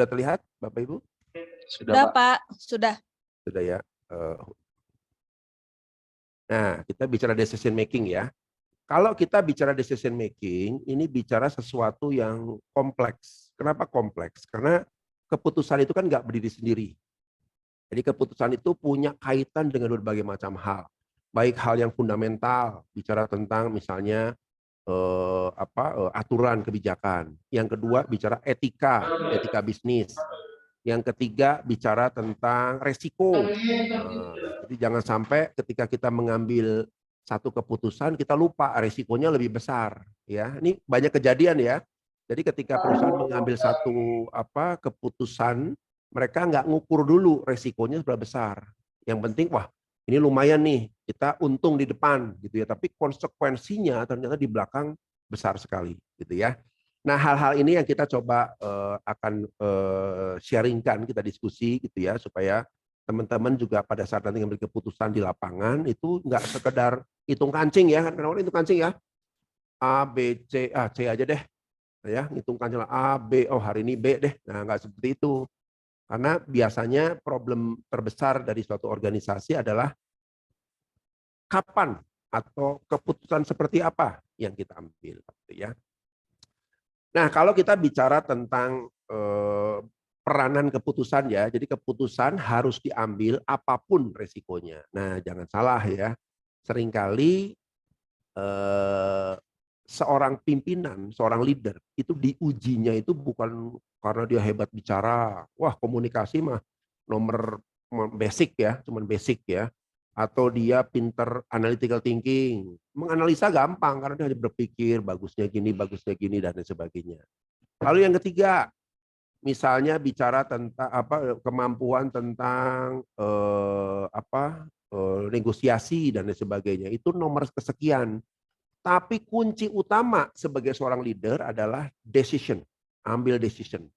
sudah terlihat, Bapak Ibu? Sudah, Pak. Sudah. Sudah ya. Nah, kita bicara decision making ya. Kalau kita bicara decision making, ini bicara sesuatu yang kompleks. Kenapa kompleks? Karena keputusan itu kan nggak berdiri sendiri. Jadi keputusan itu punya kaitan dengan berbagai macam hal. Baik hal yang fundamental, bicara tentang misalnya aturan kebijakan. Yang kedua bicara etika bisnis. Yang ketiga bicara tentang resiko. Jadi jangan sampai ketika kita mengambil satu keputusan kita lupa resikonya lebih besar. Ya, ini banyak kejadian ya. Jadi ketika perusahaan mengambil satu keputusan, mereka nggak ngukur dulu resikonya seberapa besar. Yang penting wah ini lumayan nih kita untung di depan gitu ya. Tapi konsekuensinya ternyata di belakang besar sekali gitu ya. Nah, hal-hal ini yang kita coba akan sharingkan, kita diskusi gitu ya, supaya teman-teman juga pada saat nanti ngambil keputusan di lapangan itu nggak sekedar hitung kancing ya, kan orang hitung kancing ya, A, B, C, C aja deh, ya, hitung kancing A, B, oh hari ini B deh, nah nggak seperti itu, karena biasanya problem terbesar dari suatu organisasi adalah kapan atau keputusan seperti apa yang kita ambil, gitu ya. Nah, kalau kita bicara tentang peranan keputusan ya, jadi keputusan harus diambil apapun resikonya. Nah, jangan salah ya, seringkali seorang pimpinan, seorang leader, itu diujinya itu bukan karena dia hebat bicara, wah komunikasi mah nomor basic ya, cuman basic ya, atau dia pinter analytical thinking, menganalisa gampang karena dia hanya berpikir bagusnya gini dan lain sebagainya. Lalu yang ketiga, misalnya bicara tentang kemampuan tentang negosiasi dan lain sebagainya, itu nomor kesekian. Tapi kunci utama sebagai seorang leader adalah decision, ambil decision.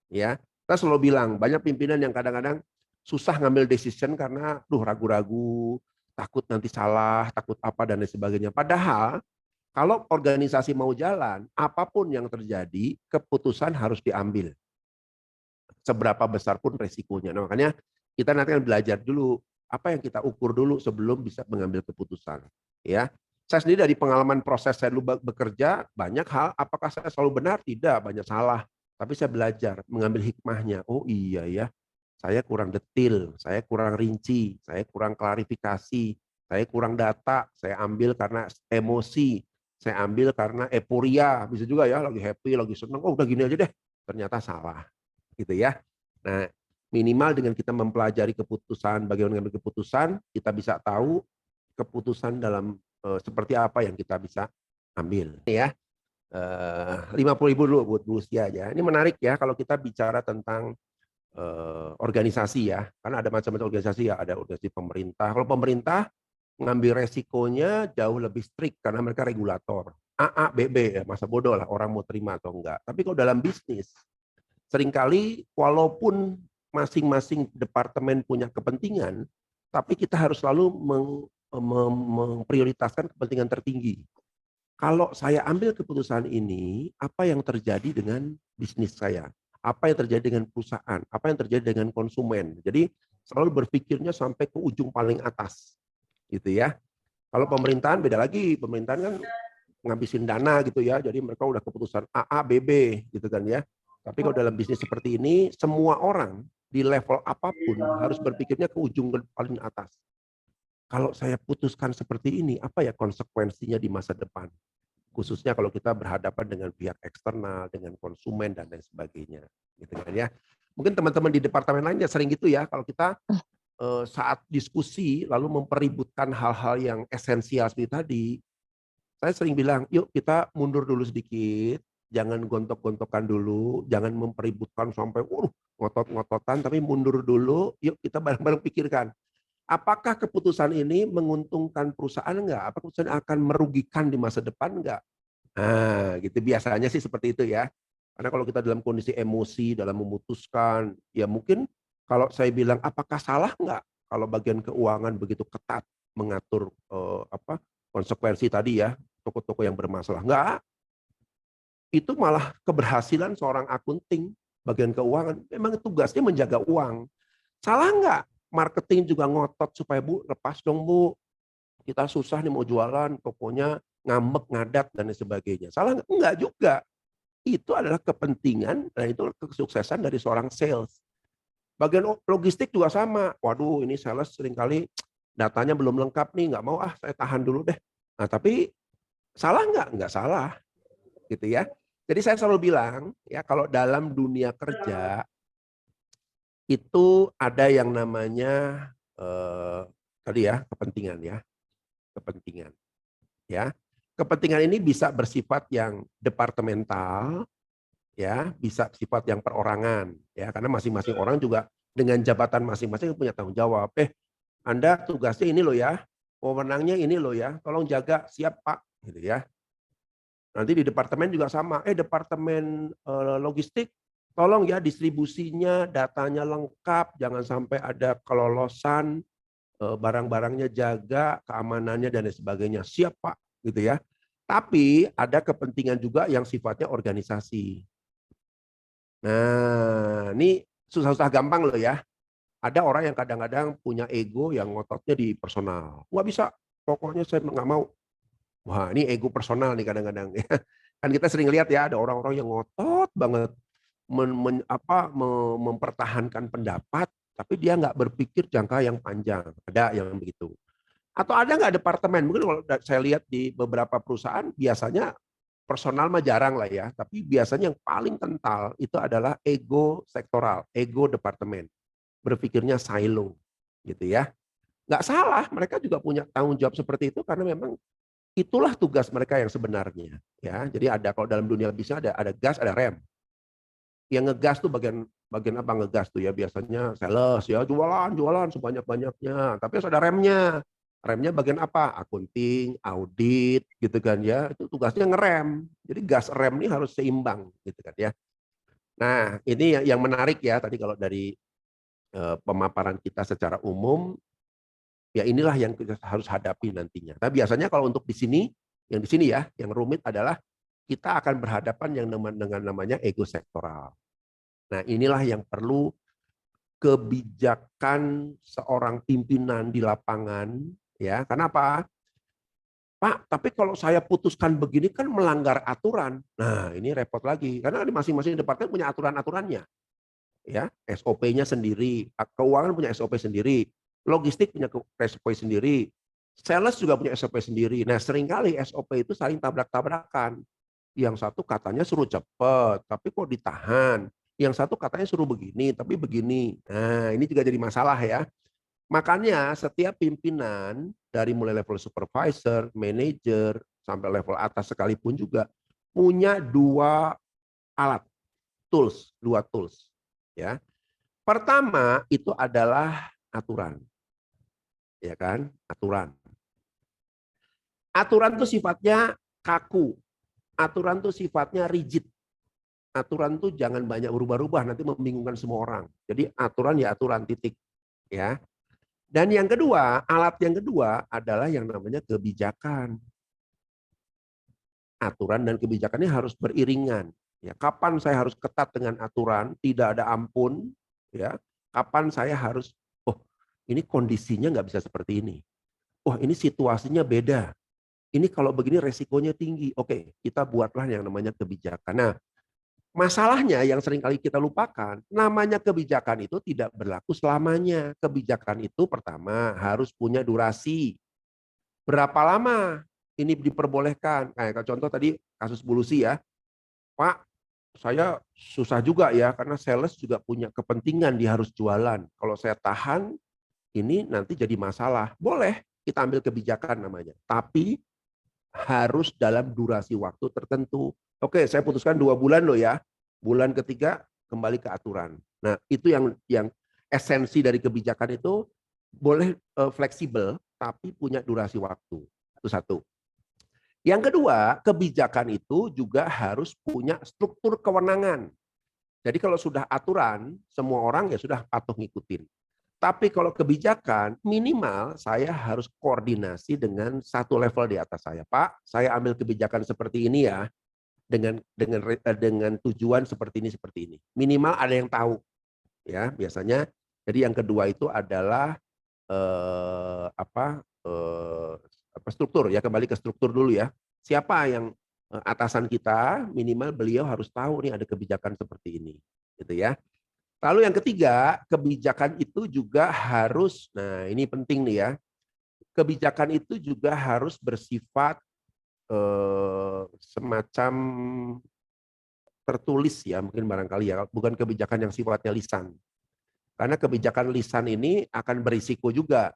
Ya, kita selalu bilang banyak pimpinan yang kadang-kadang susah ngambil decision karena ragu-ragu, takut nanti salah, takut apa dan lain sebagainya. Padahal kalau organisasi mau jalan, apapun yang terjadi, keputusan harus diambil. Seberapa besar pun resikonya. Nah, makanya kita nanti akan belajar dulu apa yang kita ukur dulu sebelum bisa mengambil keputusan. Ya, saya sendiri dari pengalaman proses saya dulu bekerja, banyak hal, apakah saya selalu benar? Tidak, banyak salah. Tapi saya belajar mengambil hikmahnya. Oh iya ya, saya kurang detil, saya kurang rinci, saya kurang klarifikasi, saya kurang data, saya ambil karena emosi, saya ambil karena euforia, bisa juga ya, lagi happy, lagi senang, oh udah gini aja deh, ternyata salah. Gitu ya. Nah, minimal dengan kita mempelajari keputusan, bagaimana mengambil keputusan, kita bisa tahu keputusan dalam seperti apa yang kita bisa ambil ya. 50.000 dulu buat Bu Lucia aja. Ini menarik ya kalau kita bicara tentang organisasi ya. Karena ada macam-macam organisasi ya, ada organisasi pemerintah. Kalau pemerintah mengambil resikonya jauh lebih strict karena mereka regulator. A, B, B ya, masa bodoh lah orang mau terima atau enggak. Tapi kalau dalam bisnis seringkali walaupun masing-masing departemen punya kepentingan, tapi kita harus selalu memprioritaskan kepentingan tertinggi. Kalau saya ambil keputusan ini, apa yang terjadi dengan bisnis saya? Apa yang terjadi dengan perusahaan? Apa yang terjadi dengan konsumen? Jadi selalu berpikirnya sampai ke ujung paling atas, gitu ya. Kalau pemerintahan beda lagi, pemerintahan kan ngabisin dana gitu ya, jadi mereka udah keputusan A, B, B, gitu kan ya. Tapi kalau dalam bisnis seperti ini, semua orang di level apapun harus berpikirnya ke ujung paling atas. Kalau saya putuskan seperti ini, apa ya konsekuensinya di masa depan? Khususnya kalau kita berhadapan dengan pihak eksternal, dengan konsumen dan lain sebagainya, gitu kan ya. Mungkin teman-teman di departemen lainnya sering gitu ya, kalau kita saat diskusi lalu mempeributkan hal-hal yang esensial seperti tadi, saya sering bilang, yuk kita mundur dulu sedikit, jangan gontok-gontokan dulu, jangan mempeributkan sampai ngotot-ngototan, tapi mundur dulu, yuk kita bareng-bareng pikirkan. Apakah keputusan ini menguntungkan perusahaan enggak? Apakah keputusan akan merugikan di masa depan enggak? Nah, gitu biasanya sih seperti itu ya. Karena kalau kita dalam kondisi emosi dalam memutuskan, ya mungkin kalau saya bilang apakah salah enggak kalau bagian keuangan begitu ketat mengatur konsekuensi tadi ya, toko-toko yang bermasalah. Enggak. Itu malah keberhasilan seorang akunting bagian keuangan memang tugasnya menjaga uang. Salah nggak? Marketing juga ngotot supaya Bu lepas dong Bu. Kita susah nih mau jualan, tokonya ngambek, ngadat dan lain sebagainya. Salah nggak? Enggak juga. Itu adalah kepentingan dan itu kesuksesan dari seorang sales. Bagian logistik juga sama. Waduh, ini sales seringkali datanya belum lengkap nih, nggak mau saya tahan dulu deh. Nah, tapi salah nggak? Nggak salah, gitu ya. Jadi saya selalu bilang ya kalau dalam dunia kerja itu ada yang namanya tadi ya kepentingan ya, kepentingan ya. Kepentingan ini bisa bersifat yang departemental, ya, bisa sifat yang perorangan, ya, karena masing-masing orang juga dengan jabatan masing-masing punya tanggung jawab. Anda tugasnya ini loh ya, wewenangnya ini loh ya, tolong jaga, siap Pak, gitu ya. Nanti di departemen juga sama, departemen logistik, tolong ya distribusinya, datanya lengkap, jangan sampai ada kelolosan, barang-barangnya jaga, keamanannya dan lain sebagainya. Siap Pak, gitu ya. Tapi ada kepentingan juga yang sifatnya organisasi. Nah, ini susah-susah gampang loh ya. Ada orang yang kadang-kadang punya ego yang ngototnya di personal. Nggak bisa, pokoknya saya nggak mau. Wah, ini ego personal nih kadang-kadang. Kan kita sering lihat ya, ada orang-orang yang ngotot banget mempertahankan pendapat, tapi dia nggak berpikir jangka yang panjang. Ada yang begitu. Atau ada nggak departemen? Mungkin kalau saya lihat di beberapa perusahaan, biasanya personal mah jarang lah ya, tapi biasanya yang paling kental itu adalah ego sektoral, ego departemen. Berpikirnya silo, gitu ya. Nggak salah, mereka juga punya tanggung jawab seperti itu karena memang itulah tugas mereka yang sebenarnya. Ya, jadi ada kalau dalam dunia bisnis ada gas, ada rem. Yang ngegas tuh bagian bagian apa ngegas tuh ya biasanya sales ya jualan sebanyak-banyaknya. Tapi harus ada remnya. Remnya bagian apa? Akunting, audit, gitu kan ya. Itu tugasnya ngerem. Jadi gas rem ini harus seimbang, gitu kan ya. Nah, ini yang menarik ya tadi kalau dari pemaparan kita secara umum, ya inilah yang kita harus hadapi nantinya. Tapi biasanya kalau untuk yang di sini ya, yang rumit adalah kita akan berhadapan yang dengan namanya ego sektoral. Nah, inilah yang perlu kebijakan seorang pimpinan di lapangan, ya. Kenapa? Pak, tapi kalau saya putuskan begini kan melanggar aturan. Nah, ini repot lagi karena di masing-masing departemen punya aturan-aturannya. Ya, SOP-nya sendiri, keuangan punya SOP sendiri, logistik punya SOP sendiri, sales juga punya SOP sendiri. Nah, seringkali SOP itu saling tabrak-tabrakan. Yang satu katanya suruh cepet, tapi kok ditahan. Yang satu katanya suruh begini, tapi begini. Nah, ini juga jadi masalah ya. Makanya setiap pimpinan dari mulai level supervisor, manager, sampai level atas sekalipun juga punya dua alat, dua tools. Ya. Pertama itu adalah aturan. Ya kan? Aturan. Aturan itu sifatnya kaku. Aturan itu sifatnya rigid. Aturan itu jangan banyak berubah-ubah nanti membingungkan semua orang. Jadi aturan ya aturan titik. Ya. Dan yang kedua, alat yang kedua adalah yang namanya kebijakan. Aturan dan kebijakannya harus beriringan. Ya, kapan saya harus ketat dengan aturan, tidak ada ampun, ya. Kapan saya harus, oh ini kondisinya nggak bisa seperti ini. Oh ini situasinya beda. Ini kalau begini resikonya tinggi. Oke, kita buatlah yang namanya kebijakan. Nah, masalahnya yang sering kali kita lupakan, namanya kebijakan itu tidak berlaku selamanya. Kebijakan itu pertama harus punya durasi. Berapa lama ini diperbolehkan? Kayak contoh tadi kasus Bulusi ya. Pak, saya susah juga ya karena sales juga punya kepentingan dia harus jualan. Kalau saya tahan, ini nanti jadi masalah. Boleh kita ambil kebijakan namanya. Tapi harus dalam durasi waktu tertentu. Oke, saya putuskan 2 bulan loh ya. Bulan ketiga kembali ke aturan. Nah, itu yang esensi dari kebijakan itu boleh fleksibel tapi punya durasi waktu. Itu satu. Yang kedua, kebijakan itu juga harus punya struktur kewenangan. Jadi kalau sudah aturan, semua orang ya sudah patuh ngikutin. Tapi kalau kebijakan, minimal saya harus koordinasi dengan satu level di atas saya. Pak, saya ambil kebijakan seperti ini ya. dengan tujuan seperti ini. Minimal ada yang tahu, ya biasanya. Jadi yang kedua itu adalah struktur ya, kembali ke struktur dulu ya. Siapa yang atasan kita, minimal beliau harus tahu nih ada kebijakan seperti ini, gitu ya. Lalu yang ketiga, kebijakan itu juga harus, nah ini penting nih ya, kebijakan itu juga harus bersifat semacam tertulis ya, mungkin barangkali ya, bukan kebijakan yang sifatnya lisan. Karena kebijakan lisan ini akan berisiko juga.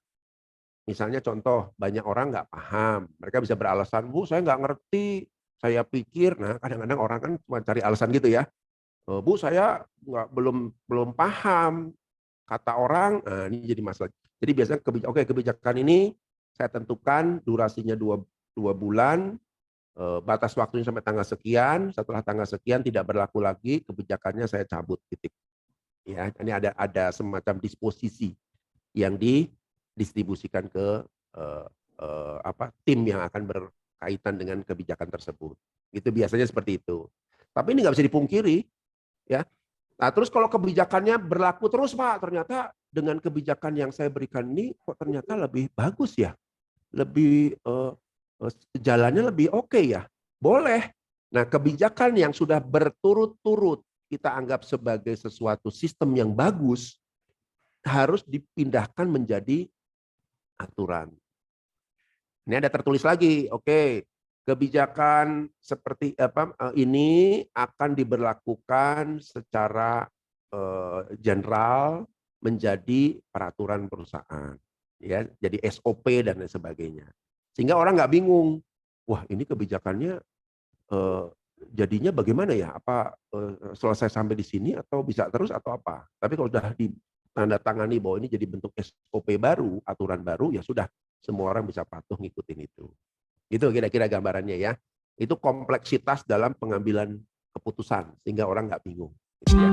Misalnya contoh, banyak orang nggak paham, mereka bisa beralasan, Bu saya nggak ngerti, saya pikir, nah kadang-kadang orang kan cuma cari alasan gitu ya, Bu saya belum paham, kata orang, nah ini jadi masalah. Jadi biasanya kebijakan ini saya tentukan durasinya 2 bulan, batas waktunya sampai tanggal sekian, setelah tanggal sekian tidak berlaku lagi, kebijakannya saya cabut, titik. Ya, ini ada semacam disposisi yang didistribusikan ke tim yang akan berkaitan dengan kebijakan tersebut. Itu biasanya seperti itu. Tapi ini nggak bisa dipungkiri, ya. Nah, terus kalau kebijakannya berlaku terus, Pak, ternyata dengan kebijakan yang saya berikan ini kok ternyata lebih bagus ya, lebih jalannya lebih oke ya, boleh. Nah, kebijakan yang sudah berturut-turut kita anggap sebagai sesuatu sistem yang bagus harus dipindahkan menjadi aturan. Ini ada tertulis lagi, oke, kebijakan seperti ini akan diberlakukan secara general menjadi peraturan perusahaan, ya, jadi SOP dan lain sebagainya. Sehingga orang nggak bingung, wah ini kebijakannya jadinya bagaimana ya? Apa selesai sampai di sini atau bisa terus atau apa? Tapi kalau sudah ditandatangani bahwa ini jadi bentuk SOP baru, aturan baru, ya sudah semua orang bisa patuh ngikutin itu. Itu kira-kira gambarannya ya. Itu kompleksitas dalam pengambilan keputusan sehingga orang nggak bingung. Gitu ya.